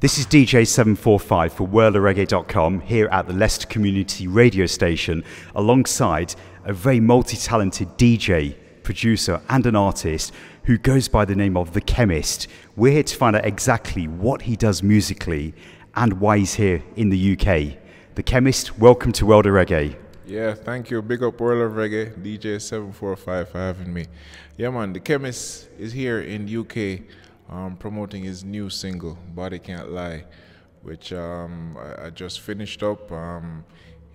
This is DJ 745 for WorldofReggae.com here at the Leicester Community Radio Station alongside a very multi-talented DJ, producer and an artist who goes by the name of The Kemist. We're here to find out exactly what he does musically and why he's here in the UK. The Kemist, welcome to World of Reggae. Yeah, thank you. Big up World of Reggae, DJ 745 for having me. Yeah man, The Kemist is here in UK promoting his new single, Body Can't Lie, which I just finished up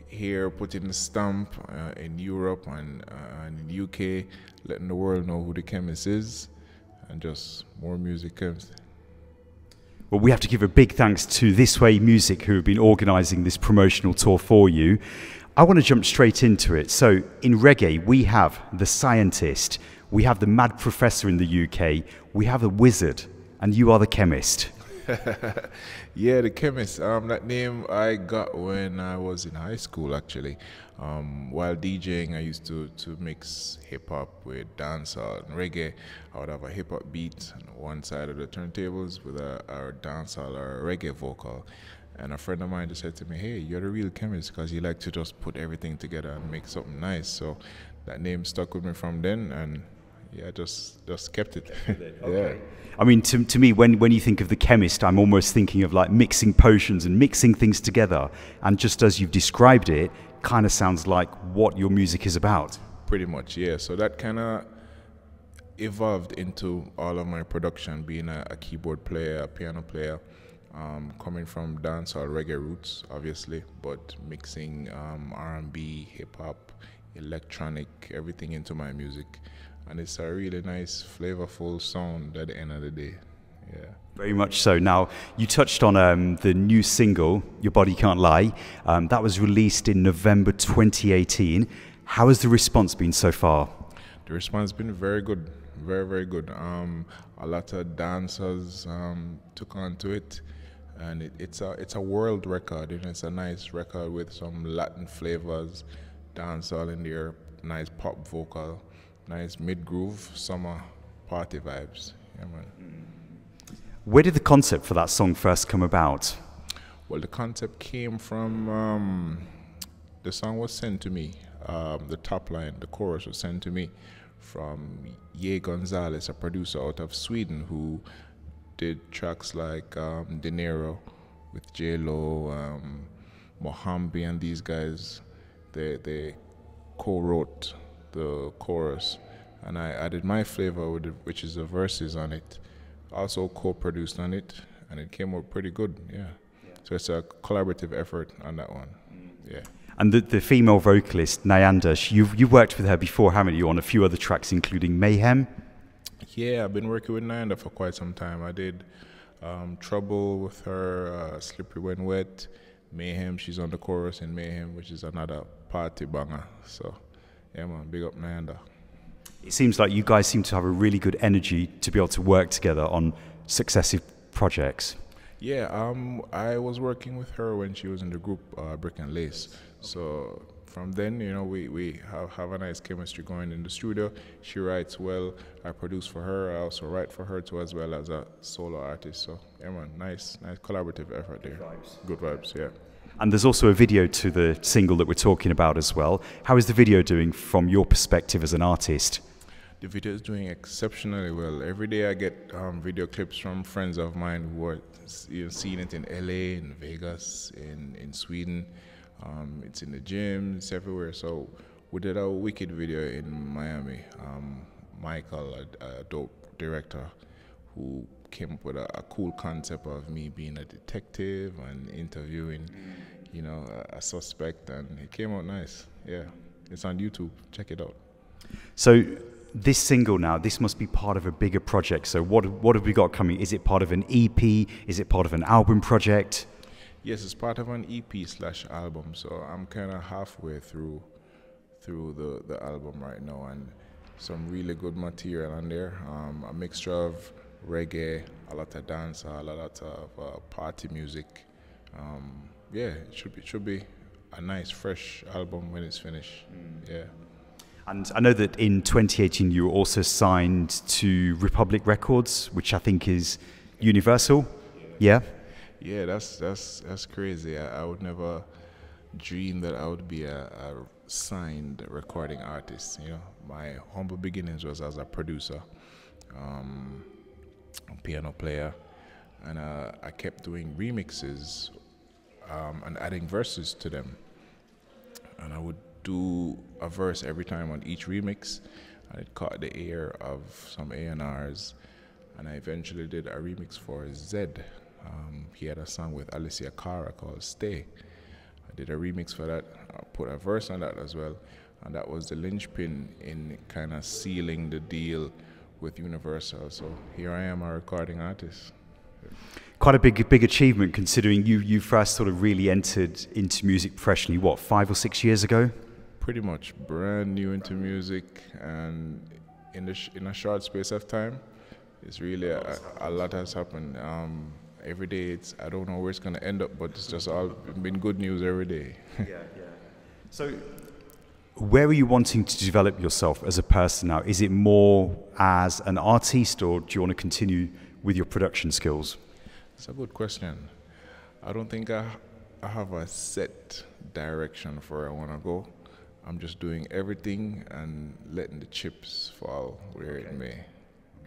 here, putting the stamp in Europe and in the UK, letting the world know who The Kemist is, and just more music comes. Well, we have to give a big thanks to This Way Music, who have been organising this promotional tour for you. I want to jump straight into it. So, in reggae, we have the scientist, we have the mad professor in the UK, we have a wizard, and you are the Kemist. Yeah, The Kemist. That name I got when I was in high school, actually. While DJing, I used to mix hip-hop with dancehall and reggae. I would have a hip-hop beat on one side of the turntables with a dancehall or a reggae vocal. And a friend of mine just said to me, hey, you're the real Kemist, because you like to just put everything together and make something nice. So that name stuck with me from then, and yeah, just kept it. Okay. Yeah. I mean, to me, when you think of The Kemist, I'm almost thinking of like mixing potions and mixing things together. And just as you've described it, kind of sounds like what your music is about. Pretty much, yeah. So that kind of evolved into all of my production, being a keyboard player, a piano player, coming from dancehall reggae roots, obviously, but mixing R&B, hip-hop, electronic, everything into my music. And it's a really nice, flavorful sound at the end of the day. Yeah. Very much so. Now, you touched on the new single, Your Body Can't Lie. That was released in November 2018. How has the response been so far? The response has been very good, very, very good. A lot of dancers took on to it, and it's a world record. And it's a nice record with some Latin flavors, dancehall in there, nice pop vocal, nice mid-groove, summer party vibes. Yeah, man. Where did the concept for that song first come about? Well, the concept came from, the song was sent to me, the top line, the chorus was sent to me from Ye Gonzalez, a producer out of Sweden who did tracks like De Niro with J-Lo, Mohambi and these guys. They co-wrote the chorus, and I added my flavor with it, which is the verses on it. Also co-produced on it, and it came out pretty good. Yeah. So it's a collaborative effort on that one. Yeah. And the female vocalist Nyanda, you've worked with her before, haven't you, on a few other tracks, including Mayhem? Yeah, I've been working with Nyanda for quite some time. I did Trouble with her, Slippery When Wet, Mayhem. She's on the chorus in Mayhem, which is another party banger. So. Yeah man, big up Nyanda. It seems like you guys seem to have a really good energy to be able to work together on successive projects. Yeah, I was working with her when she was in the group Brick and Lace. So from then, you know, we have a nice chemistry going in the studio. She writes well, I produce for her, I also write for her too, as well as a solo artist. So yeah man, nice collaborative effort there. Good vibes, yeah. And there's also a video to the single that we're talking about as well. How is the video doing from your perspective as an artist? The video is doing exceptionally well. Every day I get video clips from friends of mine who are seeing it in LA, in Vegas, in Sweden. It's in the gym, it's everywhere. So we did a wicked video in Miami. Michael, a dope director, who came up with a cool concept of me being a detective and interviewing, you know, a suspect, and it came out nice. Yeah, it's on YouTube. Check it out. So this single now, this must be part of a bigger project. So what have we got coming? Is it part of an EP? Is it part of an album project? Yes, it's part of an EP/album. So I'm kind of halfway through the album right now, and some really good material on there. A mixture of reggae, a lot of dancehall, a lot of party music. Yeah, it should be a nice, fresh album when it's finished. Yeah. And I know that in 2018 you were also signed to Republic Records, which I think is Universal. Yeah. Yeah, that's crazy. I would never dream that I would be a signed recording artist. You know, my humble beginnings was as a producer, a piano player, and I kept doing remixes and adding verses to them. And I would do a verse every time on each remix, and it caught the ear of some A&Rs. And I eventually did a remix for Zed. He had a song with Alicia Cara called Stay. I did a remix for that. I put a verse on that as well. And that was the linchpin in kind of sealing the deal with Universal. So here I am, a recording artist. Quite a big achievement, considering you first sort of really entered into music professionally, what, 5 or 6 years ago? Pretty much brand new into music, and in a short space of time, it's really a lot has happened. Every day, I don't know where it's going to end up, but it's just all been good news every day. Yeah. So, where are you wanting to develop yourself as a person now? Is it more as an artist, or do you want to continue with your production skills? It's a good question. I don't think I have a set direction for where I want to go. I'm just doing everything and letting the chips fall where it may.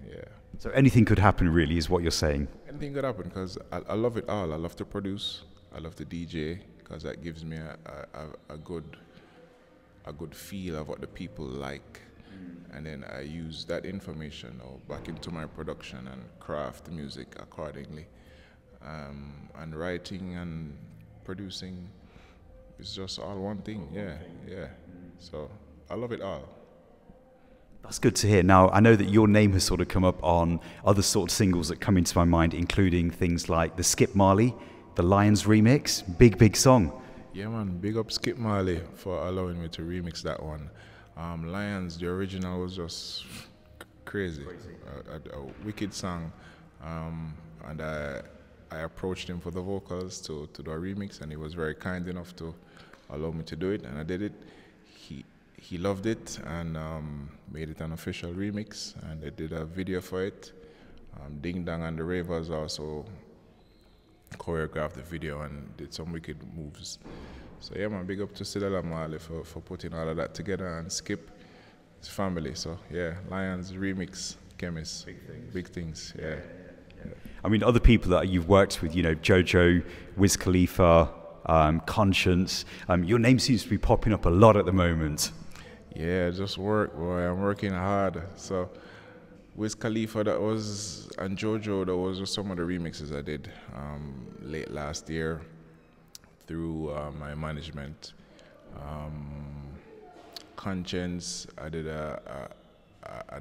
Yeah. So anything could happen, really, is what you're saying? Anything could happen, because I love it all. I love to produce. I love to DJ, because that gives me a good feel of what the people like. And then I use that information back into my production and craft the music accordingly. And writing and producing is just all one thing. Yeah. So I love it all. That's good to hear. Now, I know that your name has sort of come up on other sort of singles that come into my mind, including things like the Skip Marley, the Lions remix, big song. Yeah, man, big up Skip Marley for allowing me to remix that one. Lions, the original was just crazy. A wicked song. And I approached him for the vocals to do a remix, and he was very kind enough to allow me to do it, and I did it. He loved it and made it an official remix, and they did a video for it. Ding Dong and the Ravers also choreographed the video and did some wicked moves. So yeah, man, big up to Sidala Marley for putting all of that together, and Skip, his family. So yeah, Lions remix, Kemist, big things. Yeah. I mean, other people that you've worked with, you know, Jojo, Wiz Khalifa, Conscience. Your name seems to be popping up a lot at the moment. Yeah, just work, boy. I'm working hard. So Wiz Khalifa, and Jojo, that was just some of the remixes I did late last year through my management. Conscience, I did a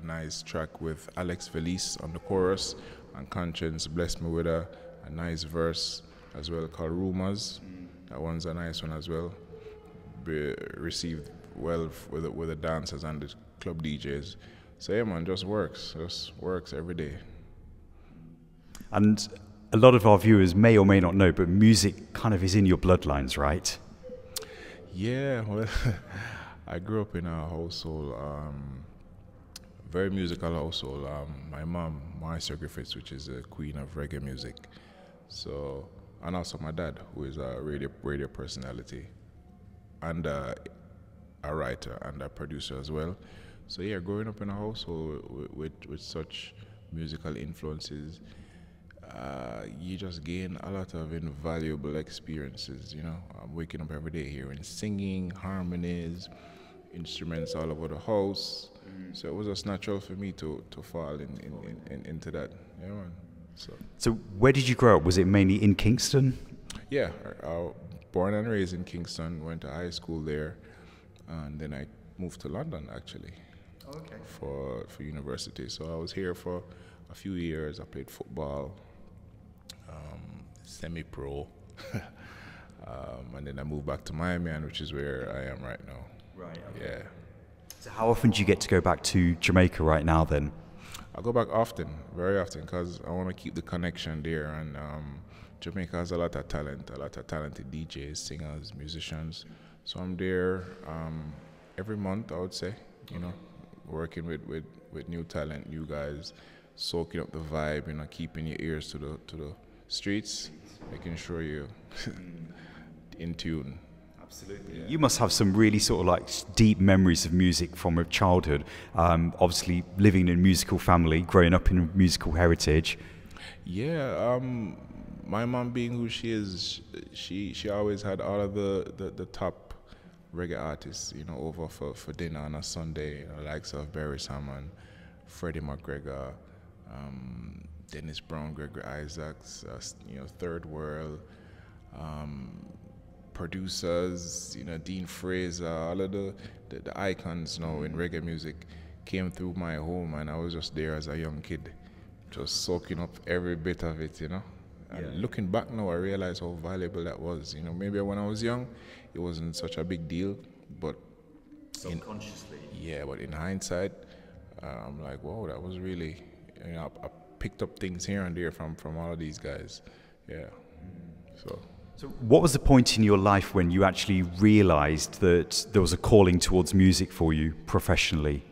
nice track with Alex Felice on the chorus, and Conscience blessed me with a nice verse as well called Rumors. That one's a nice one as well. Received well with the dancers and the club DJs. So yeah, man, just works every day. And a lot of our viewers may or may not know, but music kind of is in your bloodlines, right? Yeah, well, I grew up in a household, very musical household. My mom, Marcia Griffiths, which is the queen of reggae music. So, and also my dad, who is a radio personality, and a writer and a producer as well. So yeah, growing up in a household with such musical influences, you just gain a lot of invaluable experiences. You know, I'm waking up every day hearing singing, harmonies, instruments all over the house. So it was just natural for me to fall into that. Yeah, man. So where did you grow up? Was it mainly in Kingston? Yeah, born and raised in Kingston, went to high school there, and then I moved to London actually. Okay. For university. So I was here for a few years. I played football, semi-pro, and then I moved back to Miami, which is where I am right now. Right. Okay. Yeah. So how often do you get to go back to Jamaica right now then? I go back often, very often, because I want to keep the connection there. And Jamaica has a lot of talent, a lot of talented DJs, singers, musicians. So I'm there every month, I would say, you know, working with new talent, new guys, soaking up the vibe, you know, keeping your ears to the streets, making sure you're in tune. Absolutely. Yeah. You must have some really sort of like deep memories of music from your childhood. Obviously, living in a musical family, growing up in a musical heritage. Yeah, my mom being who she is, she always had all of the top reggae artists, you know, over for dinner on a Sunday, you know, likes of Barry Salmon, Freddie McGregor, Dennis Brown, Gregory Isaacs, you know, Third World, producers, you know, Dean Fraser, all of the icons, you know, in reggae music came through my home, and I was just there as a young kid, just soaking up every bit of it, you know. And looking back now, I realize how valuable that was. You know, maybe when I was young, it wasn't such a big deal, but subconsciously. But in hindsight, I'm like, whoa, that was really, you know, I picked up things here and there from all of these guys. Yeah. So what was the point in your life when you actually realized that there was a calling towards music for you professionally?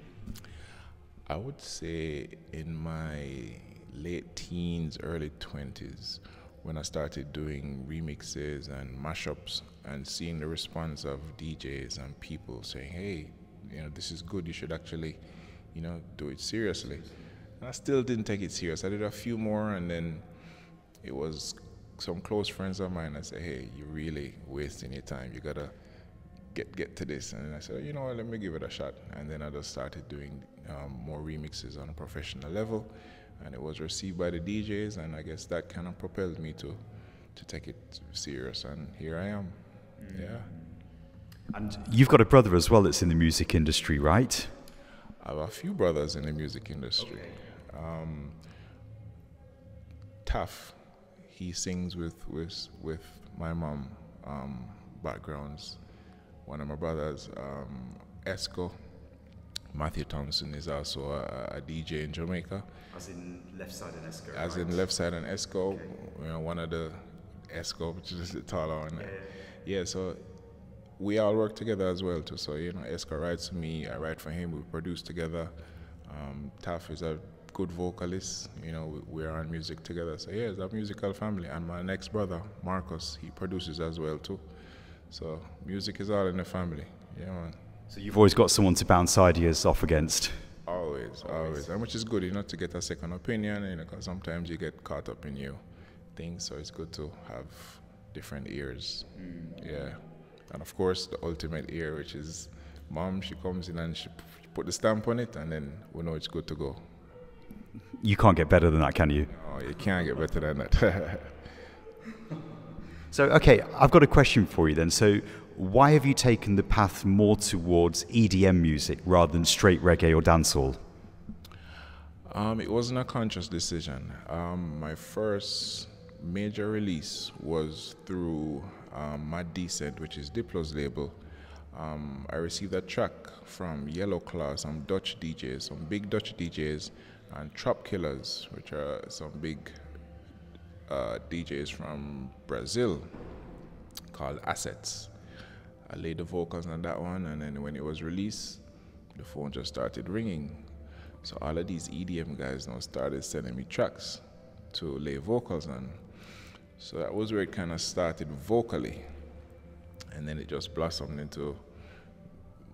I would say in my late teens, early 20s, when I started doing remixes and mashups and seeing the response of DJs and people saying, hey, you know, this is good, you should actually, you know, do it seriously. And I still didn't take it serious. I did a few more, and then it was some close friends of mine that said, hey, you're really wasting your time, you gotta get to this. And I said, you know what, let me give it a shot. And then I just started doing more remixes on a professional level, and it was received by the DJs, and I guess that kind of propelled me to take it serious, and here I am. Yeah. And you've got a brother as well that's in the music industry, right? I have a few brothers in the music industry. Okay. Taff, he sings with my mom, backgrounds. One of my brothers, Esco, Matthew Thompson, is also a DJ in Jamaica. As in Left Side and Esco. As in Left Side and Esco, okay. You know, one of the Esco, which is the taller one. Yeah, so we all work together as well too. So, you know, Esco writes for me, I write for him, we produce together. Taff is a good vocalist, you know, we're on music together. So yeah, it's a musical family. And my next brother, Marcus, he produces as well too. So music is all in the family. Yeah, man. So you've always got someone to bounce ideas off against? Always. And which is good, you know, to get a second opinion, you know, because sometimes you get caught up in your things, so it's good to have different ears. Yeah. And of course, the ultimate ear, which is Mom. She comes in and she put the stamp on it, and then we know it's good to go. You can't get better than that, can you? No, you can't get better than that. So, okay, I've got a question for you then. So, why have you taken the path more towards EDM music rather than straight reggae or dancehall? It wasn't a conscious decision. My first major release was through Mad Decent, which is Diplo's label. I received a track from Yellow Claw, some Dutch DJs, some big Dutch DJs, and Trap Killers, which are some big DJs from Brazil, called Assets. I laid the vocals on that one, and then when it was released, the phone just started ringing. So all of these EDM guys now started sending me tracks to lay vocals on. So that was where it kind of started vocally, and then it just blossomed into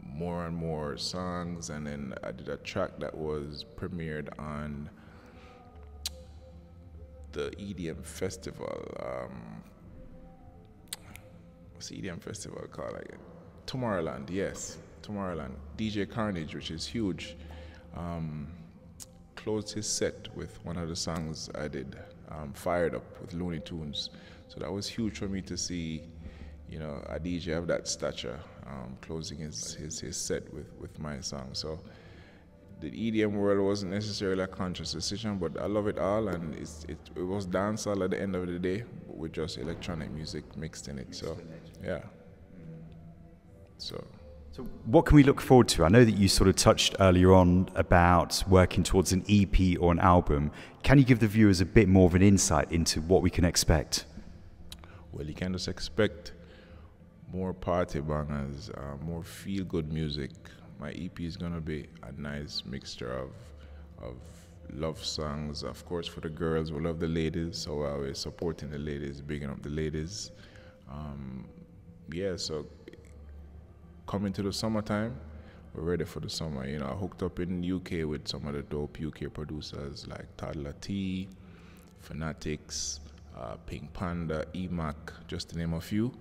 more and more songs. And then I did a track that was premiered on the EDM festival. What's the EDM festival called again? Tomorrowland, yes, Tomorrowland. DJ Carnage, which is huge, closed his set with one of the songs I did, Fired Up with Looney Tunes. So that was huge for me to see, you know, a DJ of that stature closing his set with my song. So the EDM world wasn't necessarily a conscious decision, but I love it all, and it was dancehall at the end of the day, but with just electronic music mixed in it. So yeah. So what can we look forward to? I know that you sort of touched earlier on about working towards an EP or an album. Can you give the viewers a bit more of an insight into what we can expect? Well, you can just expect more party bangers, more feel-good music, my EP is gonna be a nice mixture of love songs. Of course, for the girls, we love the ladies, so we're always supporting the ladies, bigging up the ladies. Yeah, so coming to the summertime, we're ready for the summer. You know, I hooked up in UK with some of the dope UK producers like Toddler T, Fanatics, Pink Panda, EMAC, just to name a few.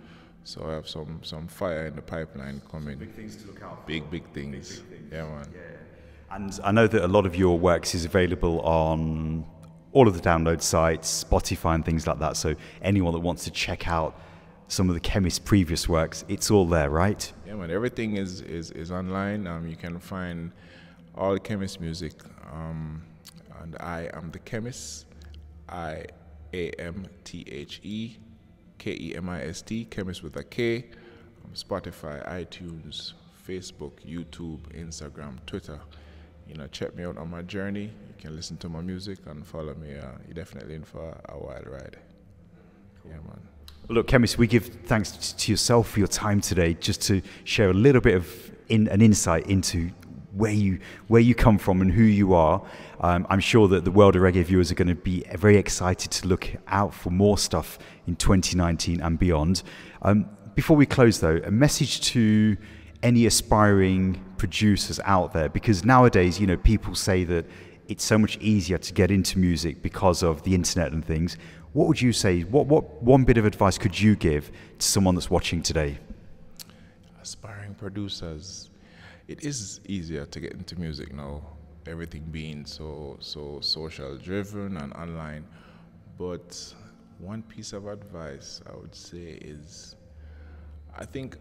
So I have some fire in the pipeline coming. Big things to look out for. Big things. Big things. Yeah, man. Yeah. And I know that a lot of your works is available on all of the download sites, Spotify and things like that. So anyone that wants to check out some of the Kemist previous works, it's all there, right? Yeah, man. Everything is online. You can find all Kemist music. And I am the Kemist. IAMTHE KEMIST, Kemist with a K. Spotify, iTunes, Facebook, YouTube, Instagram, Twitter. You know, check me out on my journey. You can listen to my music and follow me. You're definitely in for a wild ride. Cool. Yeah, man. Well, look, Kemist, we give thanks to yourself for your time today, just to share a little bit of an insight into where you come from and who you are. I'm sure that the World of Reggae viewers are going to be very excited to look out for more stuff in 2019 and beyond. Before we close, though, a message to any aspiring producers out there, because nowadays, you know, people say that it's so much easier to get into music because of the internet and things. What would you say? What one bit of advice could you give to someone that's watching today? Aspiring producers, it is easier to get into music now, everything being so social driven and online. But one piece of advice I would say is, I think,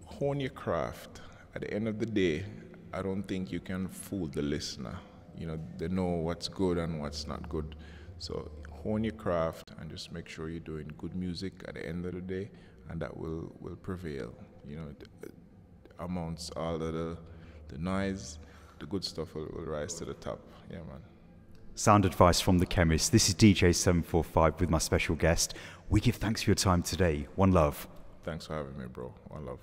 hone your craft. At the end of the day, I don't think you can fool the listener. You know, they know what's good and what's not good. So hone your craft and just make sure you're doing good music at the end of the day, and that will prevail. You know, amongst all of the noise, the good stuff will rise to the top. Yeah, man. Sound advice from the Kemist. This is DJ 745 with my special guest. We give thanks for your time today. One love. Thanks for having me, bro. One love.